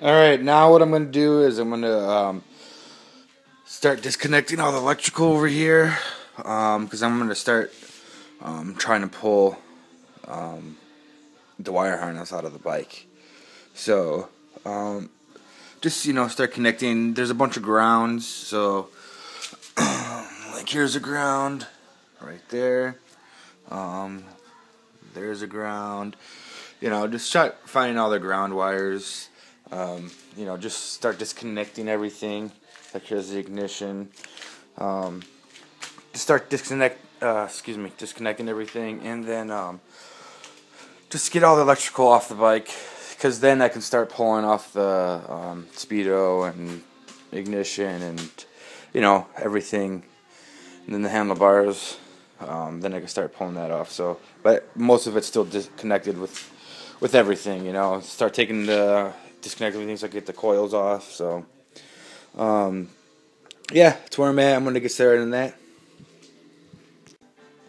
Alright, now what I'm going to do is I'm going to start disconnecting all the electrical over here, because I'm going to start trying to pull the wire harness out of the bike. So just start connecting. There's a bunch of grounds, so like here's a ground right there. There's a ground. Just start finding all the ground wires. Just start disconnecting everything. Like here's the ignition. Just start disconnecting everything, and then just get all the electrical off the bike, because then I can start pulling off the speedo and ignition and everything, and then the handlebars. Then I can start pulling that off. So, but most of it's still disconnected with everything. Start disconnecting things, like get the coils off. So, yeah, that's where I'm at. I'm gonna get started on that.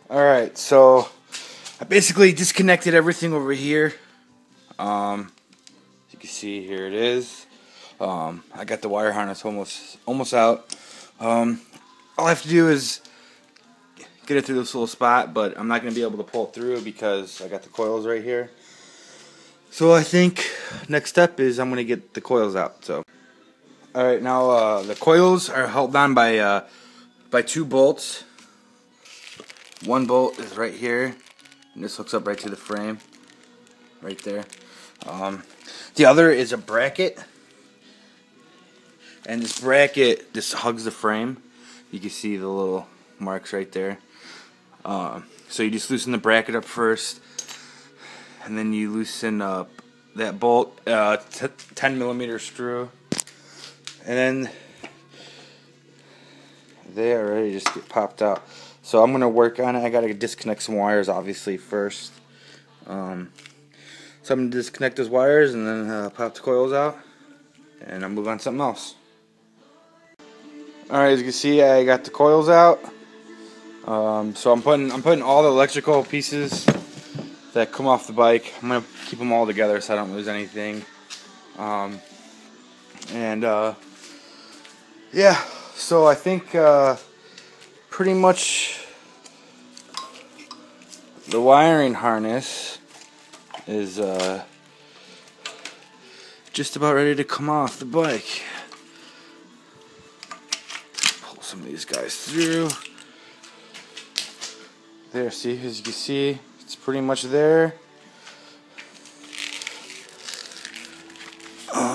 All right, so I basically disconnected everything over here. As you can see, here it is. I got the wire harness almost out. All I have to do is get it through this little spot, but I'm not going to be able to pull it through because I got the coils right here. So I think next step is I'm going to get the coils out. So, all right, now the coils are held on by two bolts. One bolt is right here, and this hooks up right to the frame, right there. The other is a bracket, and this bracket just hugs the frame. You can see the little marks right there. So you just loosen the bracket up first, and then you loosen up that bolt, 10mm screw, and then they already just get popped out. So I'm gonna work on it. I gotta disconnect some wires, obviously, first. So I'm gonna disconnect those wires and then pop the coils out, and I'll move on to something else. Alright, as you can see, I got the coils out. So I'm putting all the electrical pieces that come off the bike. I'm gonna keep them all together so I don't lose anything. Yeah. So I think pretty much the wiring harness is just about ready to come off the bike. Pull some of these guys through. There, see, as you can see, it's pretty much there.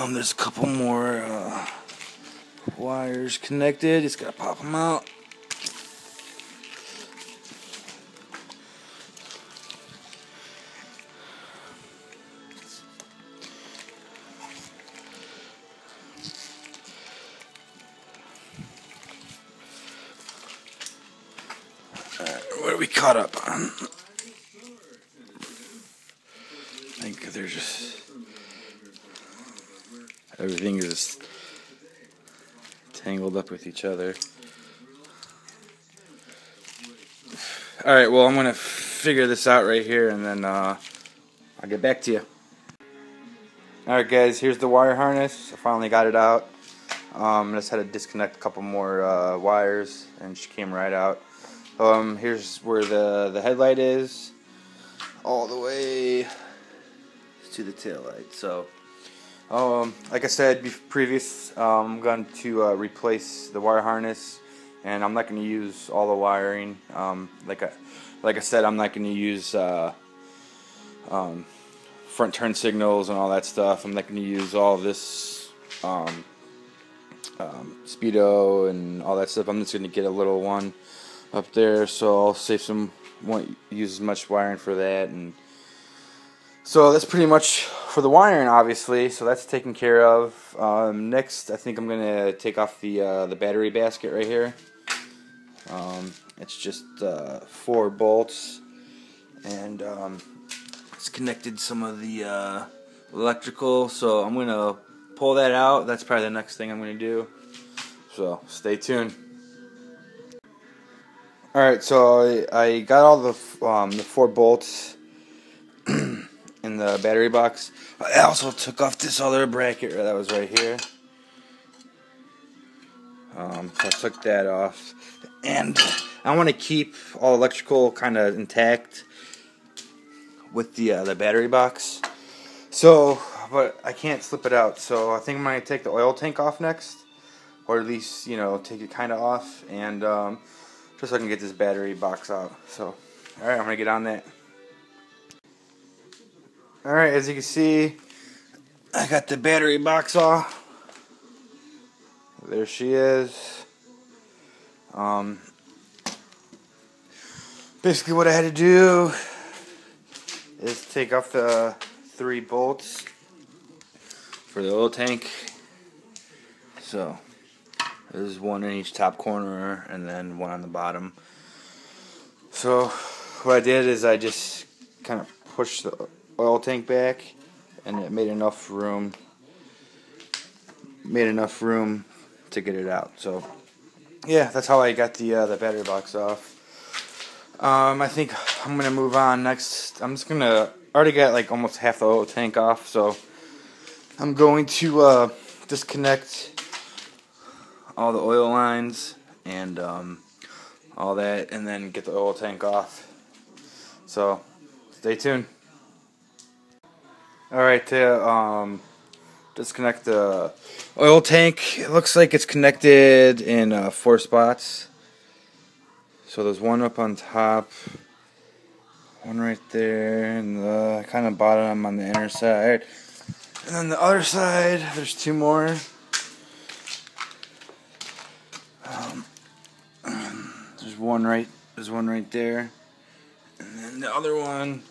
There's a couple more wires connected. Just gotta pop them out. What are we caught up on? I think they're just... everything is tangled up with each other. Alright, well, I'm going to figure this out right here, and then I'll get back to you. Alright guys, here's the wire harness. I finally got it out. I just had to disconnect a couple more wires, and she came right out. Here's where the headlight is, all the way to the tail light. So, like I said previous, I'm going to replace the wire harness, and I'm not going to use all the wiring. Like I said, I'm not going to use front turn signals and all that stuff. I'm not going to use all of this speedo and all that stuff. I'm just going to get a little one up there, so I'll save some, won't use as much wiring for that. And so that's pretty much for the wiring, obviously, so that's taken care of. Next, I think I'm going to take off the battery basket right here. It's just 4 bolts, and it's connected some of the electrical, so I'm going to pull that out. That's probably the next thing I'm going to do, so stay tuned. Alright, so I got all the 4 bolts in in the battery box. I also took off this other bracket that was right here. So I took that off, and I want to keep all electrical kind of intact with the battery box. So, but I can't slip it out. So I think I'm gonna take the oil tank off next, or at least take it kind of off, and just so I can get this battery box out. So, all right, I'm gonna get on that. All right, as you can see, I got the battery box off. There she is. Basically what I had to do is take off the 3 bolts for the oil tank. So there's one in each top corner and then one on the bottom. So what I did is I just kind of pushed the oil tank back, and it made enough room to get it out. So yeah, that's how I got the battery box off. I think I'm gonna move on next. I'm just gonna already got like almost half the oil tank off, so I'm going to disconnect all the oil lines and all that, and then get the oil tank off. So stay tuned. Alright, to disconnect the oil tank, it looks like it's connected in 4 spots. So there's one up on top, one right there, and the kind of bottom on the inner side. And then the other side, there's 2 more. There's one right there, and then the other one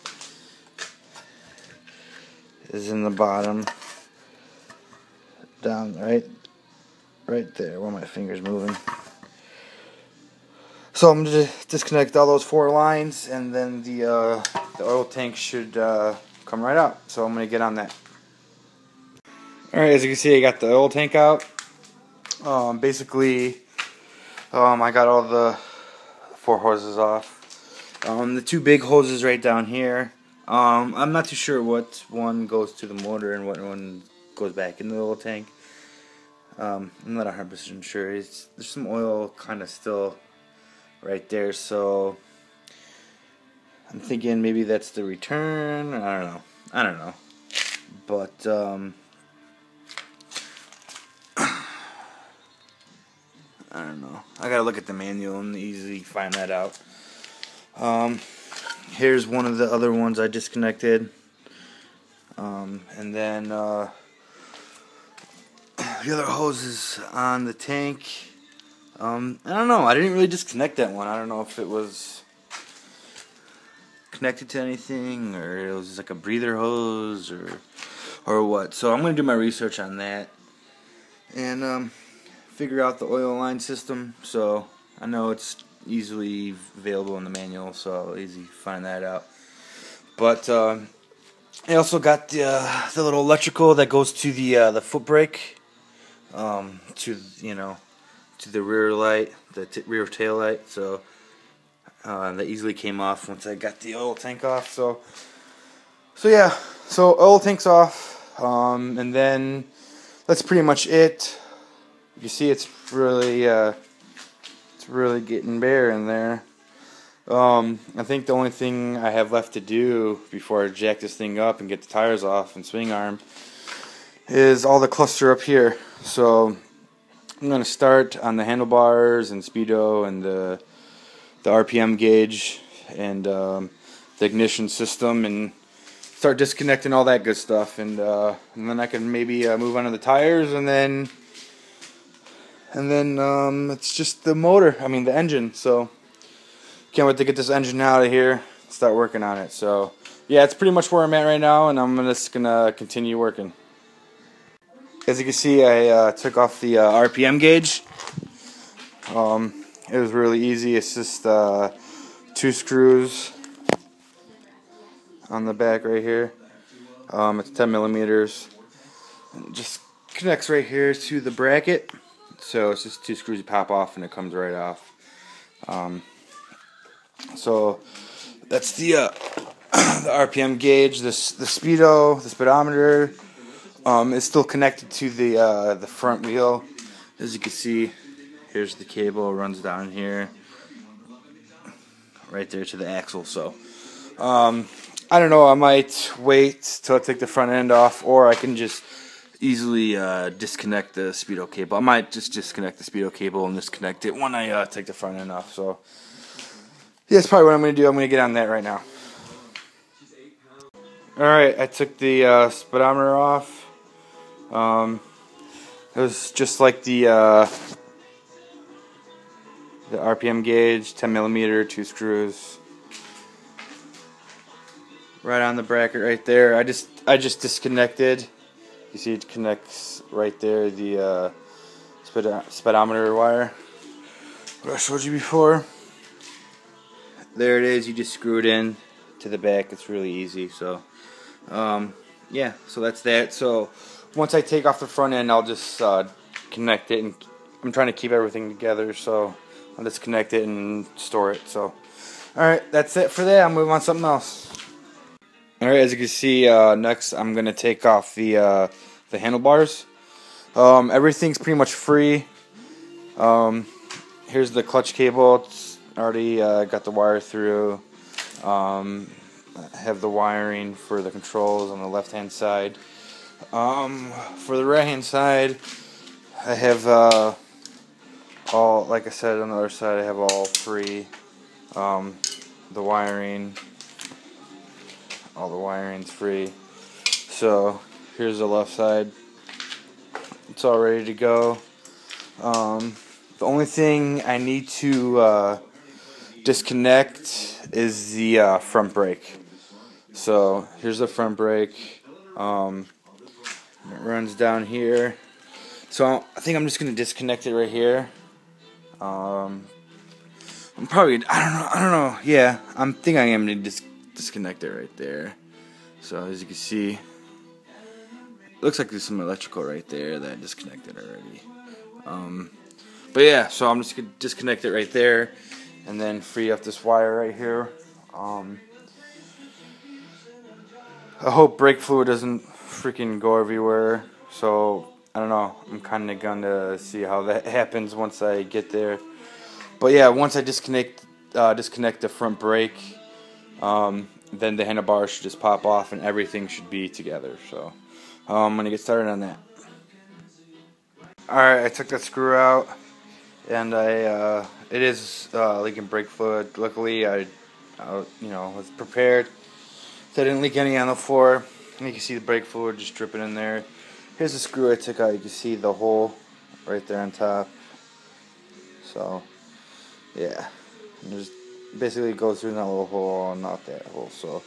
is in the bottom, down right there where my finger's moving. So I'm going to disconnect all those 4 lines, and then the oil tank should come right out. So I'm going to get on that. Alright, as you can see, I got the oil tank out. Basically, I got all the 4 hoses off. The 2 big hoses right down here. I'm not too sure what one goes to the motor and what one goes back in the oil tank. I'm not 100% sure. There's some oil kind of still right there, so I'm thinking maybe that's the return. I don't know. But I don't know. I gotta look at the manual and easily find that out. Here's one of the other ones I disconnected, and then the other hose is on the tank. I don't know. I didn't really disconnect that one. I don't know if it was connected to anything, or it was just like a breather hose, or what. So I'm gonna do my research on that and figure out the oil line system. So I know it's easily available in the manual, so I'll easily find that out. But I also got the little electrical that goes to the foot brake, to the rear light, the rear tail light. So that easily came off once I got the oil tank off. So yeah, so oil tank's off, and then that's pretty much it. You see, it's really getting bare in there. I think the only thing I have left to do before I jack this thing up and get the tires off and swing arm is all the cluster up here. So I'm going to start on the handlebars and speedo and the RPM gauge and the ignition system, and start disconnecting all that good stuff, and then I can maybe move on to the tires, and then it's just the motor, the engine. So can't wait to get this engine out of here, start working on it. So yeah, it's pretty much where I'm at right now, and I'm just gonna continue working. As you can see, I took off the RPM gauge. It was really easy. It's just 2 screws on the back right here. It's 10 millimeters. And it just connects right here to the bracket. So it's just 2 screws you pop off and it comes right off. So that's the the RPM gauge, the speedo, the speedometer is still connected to the front wheel. As you can see, here's the cable, runs down here, right there to the axle. So I don't know, I might wait till I take the front end off, or I can just easily disconnect the speedo cable. I might just disconnect the speedo cable and disconnect it when I take the front end off. So yeah, that's probably what I'm going to do. I'm going to get on that right now. Alright, I took the speedometer off. It was just like the RPM gauge, 10mm, 2 screws. Right on the bracket right there. I just disconnected. You see it connects right there, the speedometer wire. What I showed you before. There it is. You just screw it in to the back. It's really easy. So yeah, so that's that. So once I take off the front end, I'll just connect it, and I'm trying to keep everything together, so I'll just connect it and store it. So alright, that's it for that. I'll move on to something else. Alright, as you can see, next I'm going to take off the handlebars. Everything's pretty much free. Here's the clutch cable. It's already got the wire through. I have the wiring for the controls on the left hand side. For the right hand side, I have all, like I said, on the other side I have all free. The wiring, all the wiring's free. So here's the left side. It's all ready to go. The only thing I need to disconnect is the front brake. So here's the front brake. It runs down here. So I think I'm just gonna disconnect it right here. I'm probably, I don't know. Yeah, I'm thinking I am gonna disconnect it right there. So as you can see, it looks like there's some electrical right there that I disconnected already. But yeah, so I'm just gonna disconnect it right there, and then free up this wire right here. I hope brake fluid doesn't freaking go everywhere. So I don't know. I'm kind of gonna see how that happens once I get there. But yeah, once I disconnect the front brake, then the handlebars should just pop off and everything should be together. So I'm gonna get started on that. Alright, I took that screw out, and it is leaking brake fluid. Luckily, I was prepared, so I didn't leak any on the floor. And you can see the brake fluid just dripping in there. Here's the screw I took out. You can see the hole right there on top. So yeah, and just basically goes through that little hole and not that hole. So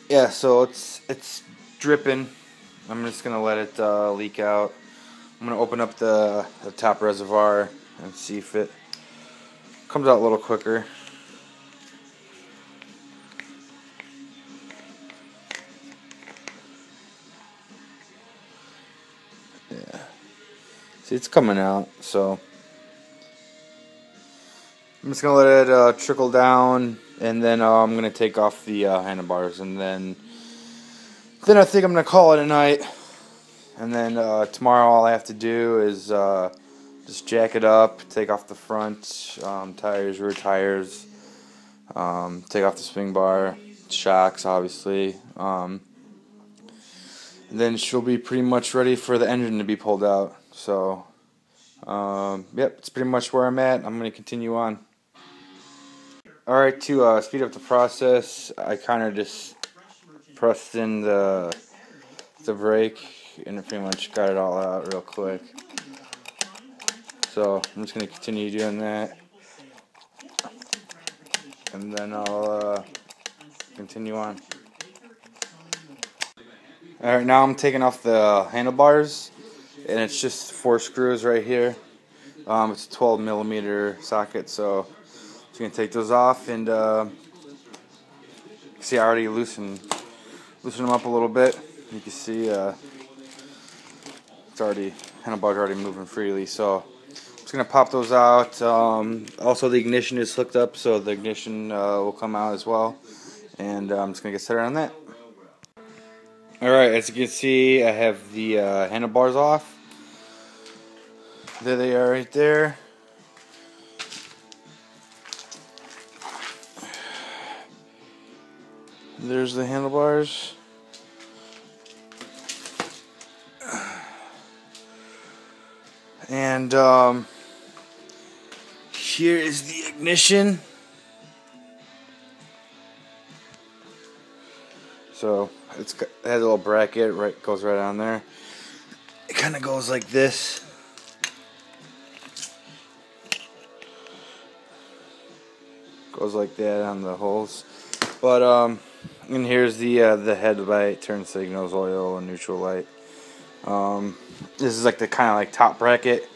yeah, so it's dripping. I'm just gonna let it leak out. I'm gonna open up the top reservoir and see if it comes out a little quicker. Yeah, see, it's coming out. So I'm just gonna let it trickle down, and then I'm gonna take off the handlebars, and then I think I'm gonna call it a night. And then tomorrow all I have to do is just jack it up, take off the front tires, rear tires, take off the swing bar, shocks obviously, and then she'll be pretty much ready for the engine to be pulled out. So yep, it's pretty much where I'm at. I'm going to continue on. Alright, to speed up the process, I kind of just pressed in the brake, and it pretty much got it all out real quick. So I'm just going to continue doing that, and then I'll continue on. Alright, now I'm taking off the handlebars, and it's just 4 screws right here. It's a 12mm socket, so I'm going to take those off, and see, I already loosened them up a little bit. You can see it's already, handlebars are already moving freely, so Just gonna pop those out. Also, the ignition is hooked up, so the ignition will come out as well. And I'm just gonna get started on that. Alright, as you can see, I have the handlebars off. There they are right there. There's the handlebars. And here is the ignition. So it has a little bracket, right, goes right on there. It kind of goes like this. Goes like that on the holes. But and here's the headlight, turn signals, oil, and neutral light. This is like the kind of like top bracket.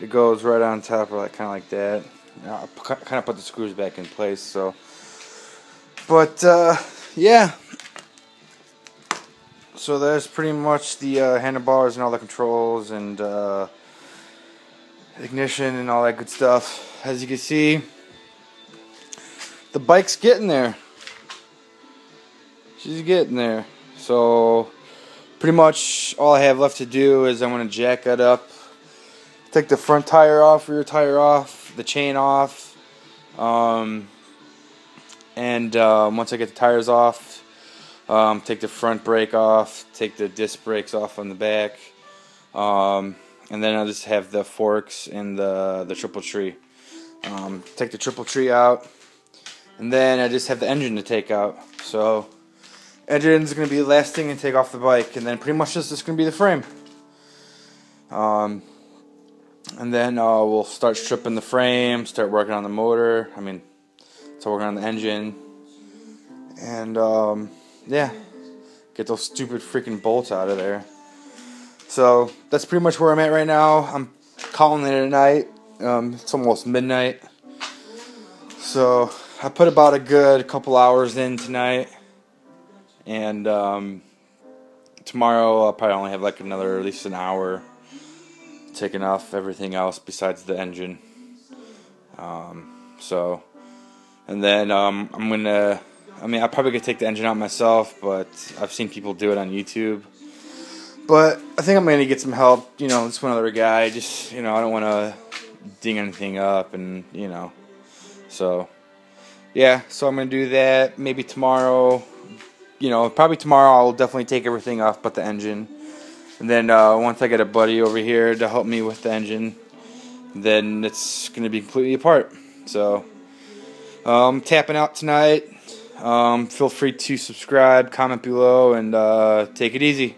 It goes right on top, or like kind of like that. I kind of put the screws back in place. So, but yeah. So there's pretty much the handlebars and all the controls and ignition and all that good stuff. As you can see, the bike's getting there. She's getting there. So pretty much all I have left to do is I'm going to jack it up, take the front tire off, rear tire off, the chain off, and once I get the tires off, take the front brake off, take the disc brakes off on the back, and then I'll just have the forks and the triple tree. Take the triple tree out, and then I just have the engine to take out. So engine's going to be the last thing to take off the bike, and then pretty much just going to be the frame. And then we'll start stripping the frame, start working on the motor. Start working on the engine, and yeah, get those stupid freaking bolts out of there. So that's pretty much where I'm at right now. I'm calling it a night. It's almost midnight, so I put about a good couple hours in tonight, and tomorrow I'll probably only have like another at least an hour taking off everything else besides the engine. So, and then I'm gonna, I probably could take the engine out myself, but I've seen people do it on YouTube. But I think I'm gonna get some help. Just one other guy. Just I don't want to ding anything up, and so yeah. So I'm gonna do that. Maybe tomorrow. Probably tomorrow I'll definitely take everything off but the engine. And then once I get a buddy over here to help me with the engine, then it's going to be completely apart. So, tapping out tonight. Feel free to subscribe, comment below, and take it easy.